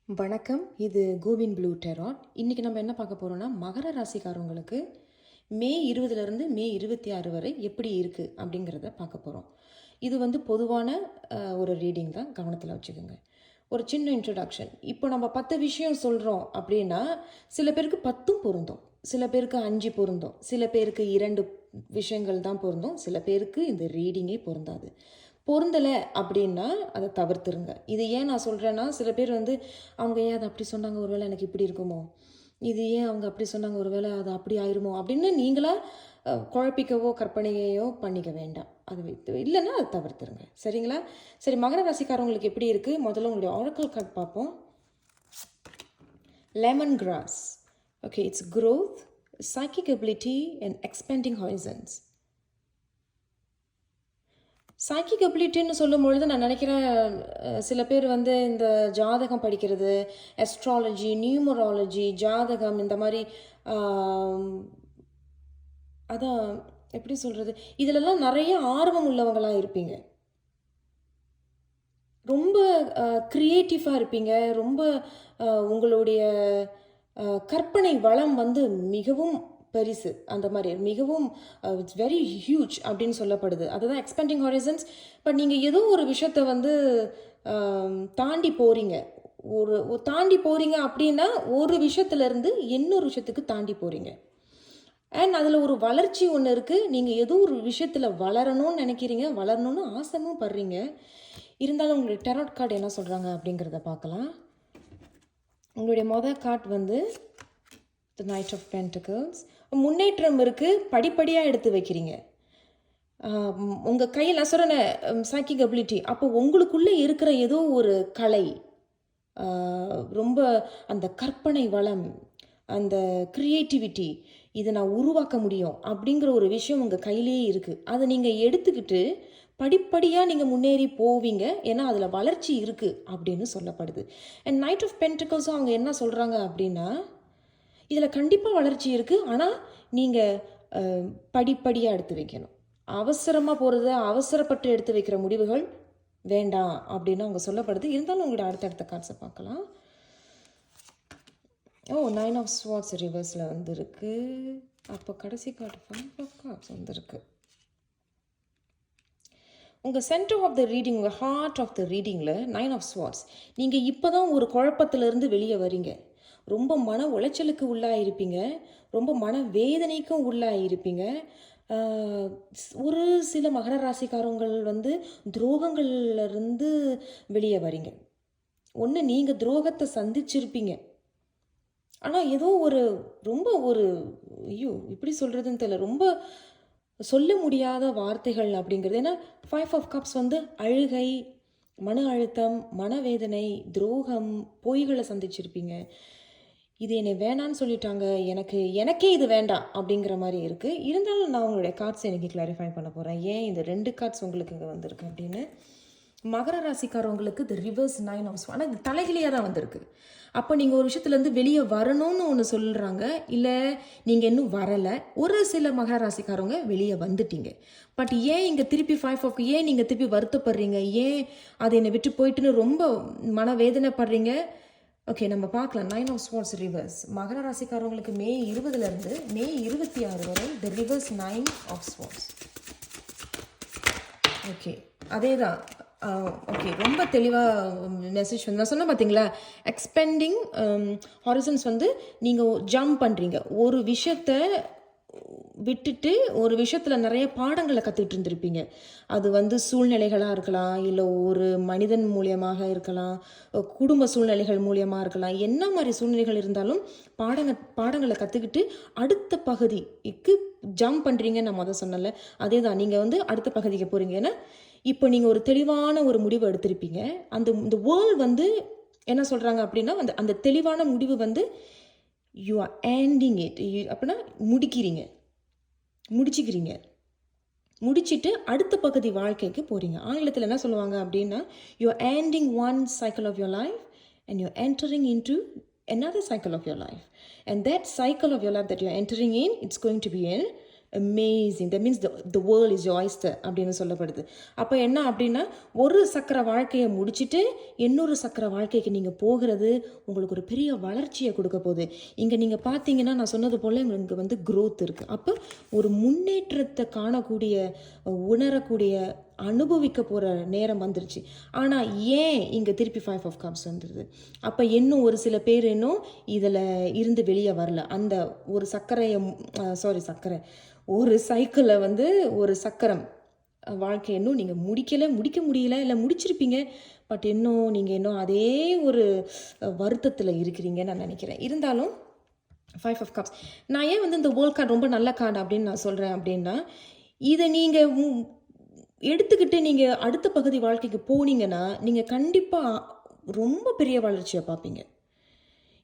வணக்கம். இது CoWIN blue tarot. இன்றைக்கி நம்ம என்ன பார்க்க போகிறோன்னா, மகர ராசிக்காரவங்களுக்கு மே 20லேருந்து மே 26 வரை எப்படி இருக்குது அப்படிங்கிறத பார்க்க போகிறோம். இது பொதுவான ஒரு ரீடிங் தான், கவனத்தில் வச்சுக்கோங்க. ஒரு சின்ன இன்ட்ரடக்ஷன். இப்போ நம்ம 10 விஷயம் சொல்கிறோம் அப்படின்னா, சில பேருக்கு 10ம் பொருந்தும், சில பேருக்கு 5 பொருந்தும், சில பேருக்கு 2 விஷயங்கள் தான் பொருந்தும், சில பேருக்கு இந்த ரீடிங்கே பொருந்தாது. பொருந்தலை அப்படின்னா அதை தவிர்த்துருங்க. இது ஏன் நான் சொல்கிறேன்னா, சில பேர் அவங்க ஏன் அதை அப்படி சொன்னாங்க, ஒரு வேளை எனக்கு இப்படி இருக்குமோ, இது ஏன் அவங்க அப்படி சொன்னாங்க, ஒரு வேளை அது அப்படி ஆயிருமோ அப்படின்னு நீங்களாக குழப்பிக்கவோ கற்பனையோ பண்ணிக்க வேண்டாம். அது இல்லைன்னா அதை தவிர்த்துருங்க, சரிங்களா? சரி, மகர ராசிக்காரவங்களுக்கு எப்படி இருக்குது? முதல்ல உங்களுடைய ஆரக்கிள் கார்டு பார்ப்போம். Lemon grass. Okay, it's growth, psychic ability and expanding horizons. Psychic அபிலிட்டின்னு சொல்லும்பொழுது நான் நினைக்கிறேன், சில பேர் இந்த ஜாதகம் படிக்கிறது, அஸ்ட்ராலஜி, நியூமராலஜி, ஜாதகம், இந்த மாதிரி அதான் எப்படி சொல்கிறது, இதிலெல்லாம் நிறைய ஆர்வம் உள்ளவங்களாக இருப்பீங்க. ரொம்ப க்ரியேட்டிவாக இருப்பீங்க. ரொம்ப உங்களுடைய கற்பனை வளம் மிகவும் பெரிசு. அந்த மாதிரி மிகவும் இட்ஸ் வெரி ஹியூஜ் அப்படின்னு சொல்லப்படுது. அதுதான் எக்ஸ்பேண்டிங் ஹாரிசன்ஸ். பட் நீங்கள் ஏதோ ஒரு விஷயத்தை தாண்டி போகிறீங்க. தாண்டி போகிறீங்க அப்படின்னா ஒரு விஷயத்துலேருந்து இன்னொரு விஷயத்துக்கு தாண்டி போகிறீங்க. அண்ட் அதில் ஒரு வளர்ச்சி ஒன்று இருக்குது. நீங்கள் ஏதோ ஒரு விஷயத்தில் வளரணும்னு நினைக்கிறீங்க, வளரணும்னு ஆசைமும் படுறீங்க. இருந்தாலும் உங்களுடைய டெராட் கார்டு என்ன சொல்கிறாங்க அப்படிங்கிறத பார்க்கலாம். உங்களுடைய மொதல் card The Knight of Pentacles. முன்னேற்றம் இருக்குது, படிப்படியாக எடுத்து வைக்கிறீங்க. உங்கள் கையில் நான் சொல்கிறேன் சைக்கிக் அபிலிட்டி. அப்போ உங்களுக்குள்ளே இருக்கிற ஏதோ ஒரு கலை, ரொம்ப அந்த கற்பனை வளம், அந்த க்ரியேட்டிவிட்டி, இதை நான் உருவாக்க முடியும் அப்படிங்கிற ஒரு விஷயம் உங்கள் கையிலேயே இருக்குது. அதை நீங்கள் எடுத்துக்கிட்டு படிப்படியாக நீங்கள் முன்னேறி போவீங்க. ஏன்னா அதில் வளர்ச்சி இருக்குது அப்படின்னு சொல்லப்படுது. அண்ட் நைட் ஆஃப் பென்டிகல்ஸும் அவங்க என்ன சொல்கிறாங்க அப்படின்னா, இதில் கண்டிப்பாக வளர்ச்சி இருக்குது, ஆனால் நீங்கள் படிப்படியாக எடுத்து வைக்கணும். அவசரமாக போகிறது, அவசரப்பட்டு எடுத்து வைக்கிற முடிவுகள் வேண்டாம் அப்படின்னு அவங்க சொல்லப்படுது. இருந்தாலும் உங்களோட அடுத்தடுத்த கார்ட்ஸை பார்க்கலாம். நைன் ஆஃப் ஸ்வார்ட்ஸ் ரிவர்ஸில் வந்திருக்கு. அப்போ கடைசி கார்டு 5 ஆஃப் கார்ட்ஸ் வந்திருக்கு. உங்கள் சென்டர் ஆஃப் த ரீடிங், உங்கள் ஹார்ட் ஆஃப் த ரீடிங்கில் 9 ஆஃப் ஸ்வார்ட்ஸ். நீங்கள் இப்போ தான் ஒரு குழப்பத்திலேருந்து வெளியே வரீங்க. ரொம்ப மன உளைச்சலுக்கு உள்ளாயிருப்பீங்க, ரொம்ப மன வேதனைக்கும் உள்ளாயிருப்பீங்க. ஒரு சில மகர ராசிக்காரங்கள் துரோகங்கள்லேருந்து வெளியே வரீங்க. ஒன்று நீங்கள் துரோகத்தை சந்திச்சிருப்பீங்க, ஆனால் ஏதோ ரொம்ப ஐயோ இப்படி சொல்கிறதுன்னு தெரியல, ரொம்ப சொல்ல முடியாத வார்த்தைகள் அப்படிங்கிறது. ஏன்னா 5 ஆஃப் கப்ஸ் அழுகை, மன அழுத்தம், மனவேதனை, துரோகம், பொய்களை சந்திச்சிருப்பீங்க. இது என்னை வேணான்னு சொல்லிட்டாங்க, எனக்கே இது வேண்டாம் அப்படிங்கிற மாதிரி இருக்குது. இருந்தாலும் நான் உங்களுடைய கார்ட்ஸ் எனக்கு கிளாரிஃபை பண்ண போகிறேன், ஏன் இந்த 2 கார்ட்ஸ் உங்களுக்கு இங்கே வந்திருக்கு அப்படின்னு. மகர ராசிக்காரவங்களுக்கு தி ரிவர்ஸ் 9 ஆஃப் ஸ்வார்ட்ஸ். ஆனால் இது தலைகிலியாக தான் வந்திருக்கு. அப்போ நீங்கள் ஒரு விஷயத்துலேருந்து வெளியே வரணும்னு ஒன்று சொல்கிறாங்க, இல்லை நீங்கள் இன்னும் வரலை. ஒரு சில மகர ராசிக்காரவங்க வெளியே வந்துட்டீங்க. பட் ஏன் இங்கே திருப்பி 5 ஆஃப், ஏன் நீங்கள் திருப்பி வருத்தப்படுறீங்க, ஏன் அது என்னை விட்டு போயிட்டுன்னு ரொம்ப மனவேதனைப்படுறீங்க? ஓகே, நம்ம பார்க்கலாம். 9 ஆஃப் ஸ்வார்ட்ஸ் ரிவர்ஸ். மகர ராசிக்காரவங்களுக்கு மே 20லேருந்து மே 26 வரை தி ரிவர்ஸ் 9 ஆஃப் ஸ்வார்ட்ஸ். ஓகே, அதே தான். ஓகே, ரொம்ப தெளிவாக மெசேஜ் நான் சொன்னேன் பார்த்தீங்களா. எக்ஸ்பெண்டிங் ஹாரிசன்ஸ் நீங்கள் ஜம்ப் பண்ணுறீங்க. ஒரு விஷயத்தை விட்டுட்டு ஒரு விஷயத்தில் நிறைய பாடங்களை கற்றுக்கிட்டு இருந்திருப்பீங்க. அது சூழ்நிலைகளாக இருக்கலாம், இல்லை ஒரு மனிதன் மூலியமாக இருக்கலாம், குடும்ப சூழ்நிலைகள் மூலியமாக இருக்கலாம். என்ன மாதிரி சூழ்நிலைகள் இருந்தாலும் பாடங்களை கற்றுக்கிட்டு அடுத்த பகுதிக்கு ஜம்ப் பண்ணுறீங்க. நான் முதல் சொன்னல, அதே தான். நீங்கள் அடுத்த பகுதிக்கு போகிறீங்க. ஏன்னா இப்போ நீங்கள் ஒரு தெளிவான ஒரு முடிவு எடுத்திருப்பீங்க. இந்த வேர்ல்டு என்ன சொல்கிறாங்க அப்படின்னா, அந்த தெளிவான முடிவு யூ ஆர் ending it. அப்படின்னா முடிச்சிட்டு அடுத்த பகுதி வாழ்க்கைக்கு போகிறீங்க. ஆங்கிலத்தில் என்ன சொல்லுவாங்க அப்படின்னா, you are ending one cycle of your life and you're entering into another cycle of your life. And that cycle of your life that you're entering in, it's going to be amazing. That means the world is oyster அப்படின்னு சொல்லப்படுது. அப்போ என்ன அப்படின்னா, ஒரு சக்கர வாழ்க்கையை முடிச்சுட்டு இன்னொரு சக்கர வாழ்க்கைக்கு நீங்கள் போகிறது உங்களுக்கு ஒரு பெரிய வளர்ச்சியை கொடுக்க போகுது. இங்கே நீங்கள் பார்த்தீங்கன்னா நான் சொன்னது போல் இங்கே வந்து growth இருக்குது. அப்போ ஒரு முன்னேற்றத்தை காணக்கூடிய, உணரக்கூடிய, அனுபவிக்க போகிற நேரம் வந்துருச்சு. ஆனால் ஏன் இங்கே திருப்பி 5 ஆஃப் கப்ஸ் வந்துடுது? அப்போ இன்னும் ஒரு சில பேர் இன்னும் இதில் இருந்து வெளியே வரல. அந்த ஒரு சக்கரை ஒரு சைக்கிளை வந்து ஒரு சக்கரம் வாழ்க்கை இன்னும் நீங்கள் முடிக்க முடியல, இல்லை முடிச்சிருப்பீங்க. பட் நீங்கள் அதே ஒரு வருத்தத்தில் இருக்கிறீங்கன்னு நான் நினைக்கிறேன். இருந்தாலும் 5 ஆஃப் கப்ஸ் நான் ஏன் வந்து இந்த வேர்ல்ட் கார்டு ரொம்ப நல்ல கார்டு அப்படின்னு நான் சொல்கிறேன் அப்படின்னா, இதை நீங்கள் எடுத்துக்கிட்டு நீங்கள் அடுத்த பகுதி வாழ்க்கைக்கு போனீங்கன்னா நீங்கள் கண்டிப்பாக ரொம்ப பெரிய வளர்ச்சியை பார்ப்பீங்க.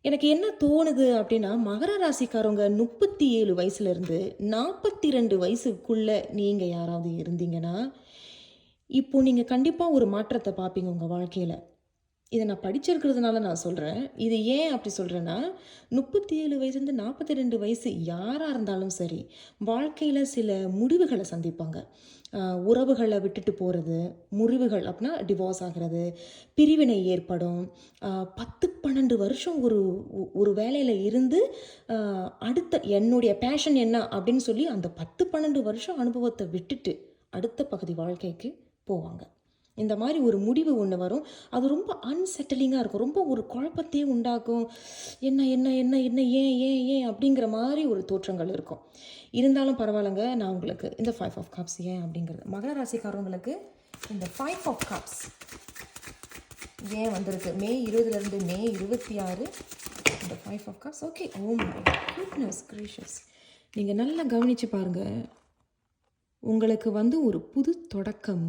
எனக்கு என்ன தோணுது அப்படின்னா, மகர ராசிக்காரவங்க 37 வயசுலேருந்து 42 வயசுக்குள்ளே நீங்கள் யாராவது இருந்தீங்கன்னா, இப்போது நீங்கள் கண்டிப்பாக ஒரு மாற்றத்தை பார்ப்பீங்க உங்கள் வாழ்க்கையில். இதை நான் படிச்சிருக்கிறதுனால நான் சொல்கிறேன். இது ஏன் அப்படி சொல்கிறேன்னா, 37 வயசுலேருந்து 42 வயசு யாராக இருந்தாலும் சரி, வாழ்க்கையில் சில முடிவுகளை சந்திப்பாங்க. உறவுகளை விட்டுட்டு போகிறது, முறிவுகள் அப்படின்னா டிவோர்ஸ் ஆகிறது, பிரிவினை ஏற்படும். 10-12 வருஷம் ஒரு வேலையில் இருந்து அடுத்த என்னுடைய பேஷன் என்ன அப்படின்னு சொல்லி அந்த 10-12 வருஷம் அனுபவத்தை விட்டுட்டு அடுத்த பகுதி வாழ்க்கைக்கு போவாங்க. இந்த மாதிரி ஒரு முடிவு ஒன்று வரும். அது ரொம்ப அன்செட்டிலிங்காக இருக்கும். ரொம்ப ஒரு குழப்பத்தையே உண்டாக்கும். என்ன என்ன என்ன என்ன ஏன் ஏன் ஏன் அப்படிங்கிற மாதிரி ஒரு தோற்றங்கள் இருக்கும். இருந்தாலும் பரவாயில்லைங்க, நான் உங்களுக்கு இந்த 5 ஆஃப் கப்ஸ் ஏன் அப்படிங்கிறது, மகர ராசிக்காரவங்களுக்கு இந்த 5 ஆஃப் கப்ஸ் ஏன் வந்திருக்கு மே 20 மே 26 இந்த 5 of cups. Okay, oh my goodness gracious. நீங்கள் நல்லா கவனித்து பாருங்கள். உங்களுக்கு வந்து ஒரு புது தொடக்கம்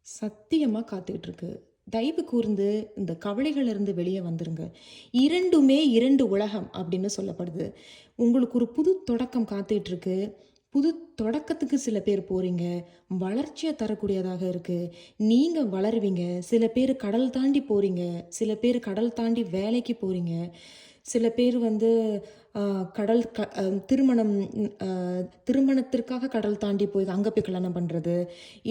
சத்தியமாக காத்துட்ருக்கு. தயவு கூர்ந்து இந்த கவலைகளிலிருந்து வெளியே வந்துருங்க. இரண்டுமே 2 உலகம் அப்படின்னு சொல்லப்படுது. உங்களுக்கு ஒரு புது தொடக்கம் காத்துட்ருக்கு. புது தொடக்கத்துக்கு சில பேர் போகிறீங்க. வளர்ச்சியை தரக்கூடியதாக இருக்குது. நீங்கள் வளருவீங்க. சில பேர் கடல் தாண்டி போகிறீங்க. சில பேர் கடல் தாண்டி வேலைக்கு போகிறீங்க. சில பேர் வந்து திருமணத்திற்காக கடல் தாண்டி போய் அங்கே போய் கல்யாணம் பண்ணுறது,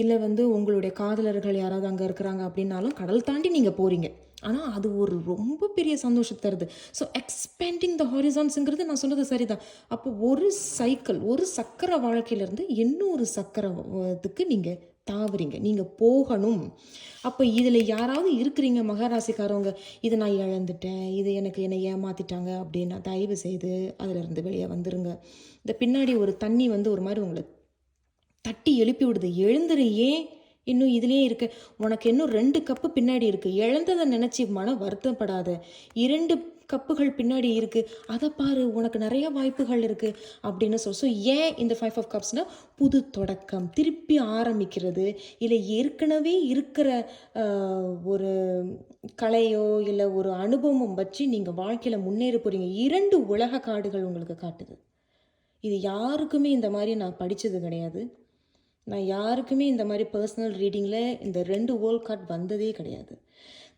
இல்லை வந்து உங்களுடைய காதலர்கள் யாராவது அங்கே இருக்கிறாங்க அப்படின்னாலும் கடல் தாண்டி நீங்கள் போகிறீங்க. ஆனால் அது ஒரு ரொம்ப பெரிய சந்தோஷத்தை தருது. ஸோ எக்ஸ்பேண்டிங் த ஹாரிசான்ஸுங்கிறது நான் சொன்னது சரிதான். அப்போ ஒரு சைக்கிள், ஒரு சக்கர வாழ்க்கையிலேருந்து இன்னொரு சக்கரத்துக்கு நீங்கள் தாவுறீங்க, நீங்கள் போகணும். அப்போ இதில் யாராவது இருக்கிறீங்க மகராசிக்காரவங்க, இதை நான் இழந்துட்டேன், இது என்னை ஏமாற்றிட்டாங்க அப்படின்னா தயவு செய்து அதிலிருந்து வெளியே வந்துருங்க. இந்த பின்னாடி ஒரு தண்ணி வந்து ஒரு மாதிரி உங்களை தட்டி எழுப்பி விடுது. எழுந்துரு, ஏன் இன்னும் இதிலே இருக்கு, உனக்கு இன்னும் 2 கப்பு பின்னாடி இருக்குது, இழந்ததை நினச்சி மன வருத்தப்படாத. 2 கப்புகள் பின்னாடி இருக்குது, அதை பாரு, உனக்கு நிறைய வாய்ப்புகள் இருக்குது அப்படின்னு ஸோ ஏன் இந்த 5 ஆஃப் கப்ஸ்னால் புது தொடக்கம், திருப்பி ஆரம்பிக்கிறது. இல்லை ஏற்கனவே இருக்கிற ஒரு கலையோ இல்லை ஒரு அனுபவம் வச்சு நீங்கள் வாழ்க்கையில் முன்னேற போகிறீங்க. 2 உலக காடுகள் உங்களுக்கு காட்டுது. இது யாருக்குமே இந்த மாதிரி நான் படித்தது கிடையாது. நான் யாருக்குமே இந்த மாதிரி பர்சனல் ரீடிங்கில் இந்த 2 வேர்ல்ட் கார்டு வந்ததே கிடையாது.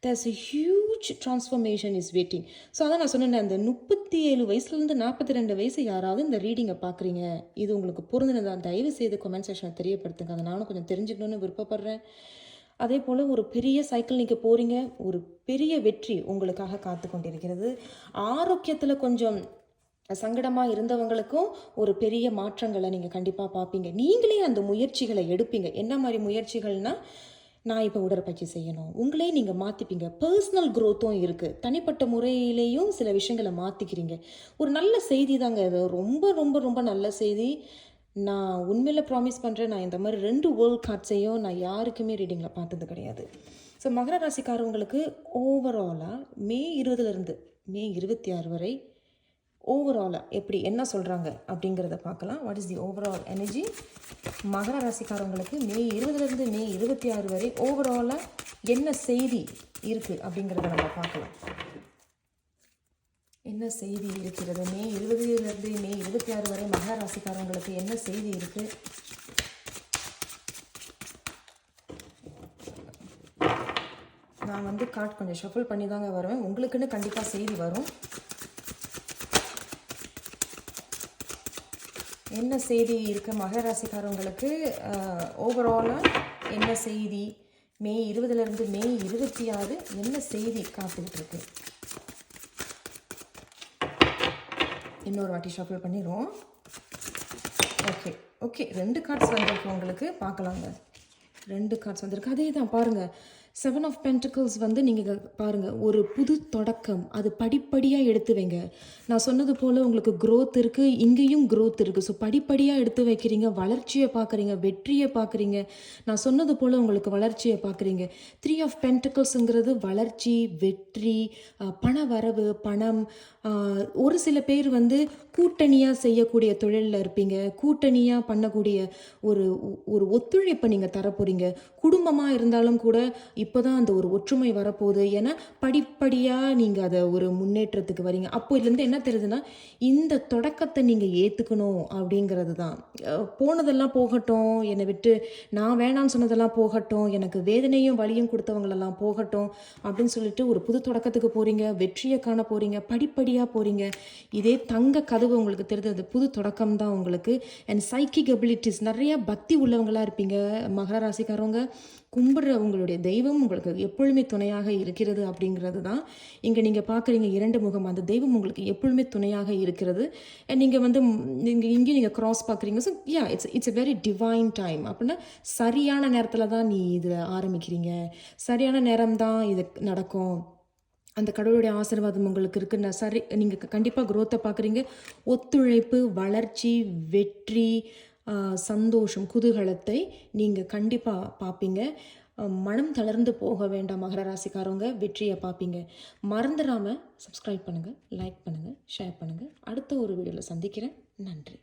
there's a huge transformation is waiting. So அதான் நான் சொன்னேன், அந்த 37 வயசுலேருந்து 42 வயசு யாராவது இந்த ரீடிங்கை பார்க்குறீங்க, இது உங்களுக்கு பொருந்தினதான் தயவு செய்து கமெண்ட் செக்ஷனில் தெரியப்படுத்துங்க. அதை நானும் கொஞ்சம் தெரிஞ்சுக்கணுன்னு விருப்பப்படுறேன். அதே போல் ஒரு பெரிய சைக்கிள் நீங்கள் போகிறீங்க, ஒரு பெரிய வெற்றி உங்களுக்காக காத்து கொண்டிருக்கிறது. ஆரோக்கியத்தில் கொஞ்சம் சங்கடமாக இருந்தவங்களுக்கும் ஒரு பெரிய மாற்றங்களை நீங்கள் கண்டிப்பாக பார்ப்பீங்க. நீங்களே அந்த முயற்சிகளை எடுப்பீங்க. என்ன மாதிரி முயற்சிகள்னால், நான் இப்போ உடற்பயிற்சி செய்யணும், உங்களே நீங்கள் மாற்றிப்பீங்க. பர்சனல் க்ரோத்தும் இருக்குது. தனிப்பட்ட முறையிலேயும் சில விஷயங்களை மாற்றிக்கிறீங்க. ஒரு நல்ல செய்தி தாங்க இது, ரொம்ப ரொம்ப ரொம்ப நல்ல செய்தி. நான் உண்மையில் ப்ராமிஸ் பண்ணுறேன், நான் இந்த மாதிரி 2 வேர்ல்ட் கார்ட்ஸையும் நான் யாருக்குமே ரீடிங்கில் பார்த்தது கிடையாது. ஸோ மகர ராசிக்காரவங்களுக்கு ஓவராலாக மே 20 மே 26 வரை ஓவராலாக எப்படி என்ன சொல்கிறாங்க அப்படிங்கிறத பார்க்கலாம். What is the overall energy மகர ராசிக்காரவங்களுக்கு மே 20 மே 26 வரை ஓவராலாக என்ன செய்தி இருக்குது அப்படிங்கிறத நம்ம பார்க்கலாம். என்ன செய்தி இருக்கிறது மே 20 மே 26 வரை மகர ராசிக்காரவங்களுக்கு என்ன செய்தி இருக்குது? நான் வந்து கார்ட் கொஞ்சம் ஷஃபிள் பண்ணி தாங்க வருவேன். உங்களுக்குன்னு கண்டிப்பாக செய்தி வரும். என்ன செய்தி இருக்கு மகர ராசிக்காரங்களுக்கு? ஓவராலாக என்ன செய்தி? மே 20லேருந்து மே 26 என்ன செய்தி காத்துக்கிட்டு இருக்கு? இன்னொரு வாட்டி ஷஃபிள் பண்ணிடுவோம். ஓகே ஓகே, 2 கார்ட்ஸ் வந்திருக்கு உங்களுக்கு, பார்க்கலாங்க. 2 கார்ட்ஸ் வந்திருக்கு. அதே தான் பாருங்கள், 7 ஆஃப் பென்டிகிள்ஸ் வந்து நீங்கள் பாருங்கள், ஒரு புது தொடக்கம், அது படிப்படியாக எடுத்து வைங்க. நான் சொன்னது போல் உங்களுக்கு க்ரோத் இருக்குது, இங்கேயும் க்ரோத் இருக்குது. ஸோ படிப்படியாக எடுத்து வைக்கிறீங்க, வளர்ச்சியை பார்க்குறீங்க, வெற்றியை பார்க்குறீங்க. நான் சொன்னது போல் உங்களுக்கு வளர்ச்சியை பார்க்குறீங்க. 3 ஆஃப் பென்டிகிள்ஸுங்கிறது வளர்ச்சி, வெற்றி, பண வரவு, பணம். ஒரு சில பேர் வந்து கூட்டணியாக செய்யக்கூடிய தொழிலில் இருப்பீங்க, கூட்டணியாக பண்ணக்கூடிய ஒரு ஒரு ஒத்துழைப்பை நீங்கள் தரப்போகிறீங்க. குடும்பமாக இருந்தாலும் கூட இப்போ தான் அந்த ஒரு ஒற்றுமை வரப்போகுது. ஏன்னா படிப்படியாக நீங்கள் அதை ஒரு முன்னேற்றத்துக்கு வரீங்க. அப்போலேருந்து என்ன தெரியுதுன்னா, இந்த தொடக்கத்தை நீங்கள் ஏற்றுக்கணும் அப்படிங்கிறது தான். போனதெல்லாம் போகட்டும், என்னை விட்டு நான் வேணான்னு சொன்னதெல்லாம் போகட்டும், எனக்கு வேதனையும் வலியும் கொடுத்தவங்களெல்லாம் போகட்டும் அப்படின்னு சொல்லிட்டு ஒரு புது தொடக்கத்துக்கு போகிறீங்க, வெற்றியை காண போகிறீங்க, படிப்படியாக போகிறீங்க. இதே தங்க கதவு உங்களுக்கு தெரிஞ்சது புது தொடக்கம் தான் உங்களுக்கு. அண்ட் சைக்கிக் அபிலிட்டிஸ், நிறையா பக்தி உள்ளவங்களாக இருப்பீங்க மகர ராசிக்காரவங்க. கும்பிடுற உங்களுடைய தெய்வம் உங்களுக்கு எப்பொழுதுமே துணையாக இருக்கிறது அப்படிங்கிறது தான் இங்கே நீங்கள் பார்க்குறீங்க. 2 முகம், அந்த தெய்வம் உங்களுக்கு எப்பொழுதுமே துணையாக இருக்கிறது. நீங்கள் வந்து இங்கேயும் நீங்கள் க்ராஸ் பார்க்குறீங்க. So yeah, it's a very divine time. அப்படின்னா சரியான நேரத்தில் தான் நீ இதில் ஆரம்பிக்கிறீங்க, சரியான நேரம் தான் இது நடக்கும். அந்த கடவுளுடைய ஆசீர்வாதம் உங்களுக்கு இருக்குன்னு சரி, நீங்கள் கண்டிப்பாக க்ரோத்தை பார்க்குறீங்க. ஒத்துழைப்பு, வளர்ச்சி, வெற்றி, சந்தோஷம், குதூகலத்தை நீங்கள் கண்டிப்பாக பார்ப்பீங்க. மனம் தளர்ந்து போக வேண்டாம் மகர ராசிக்காரவங்க, வெற்றியை பார்ப்பீங்க. மறந்துடாமல் சப்ஸ்கிரைப் பண்ணுங்கள், லைக் பண்ணுங்கள், ஷேர் பண்ணுங்கள். அடுத்த ஒரு வீடியோவில் சந்திக்கிறேன். நன்றி.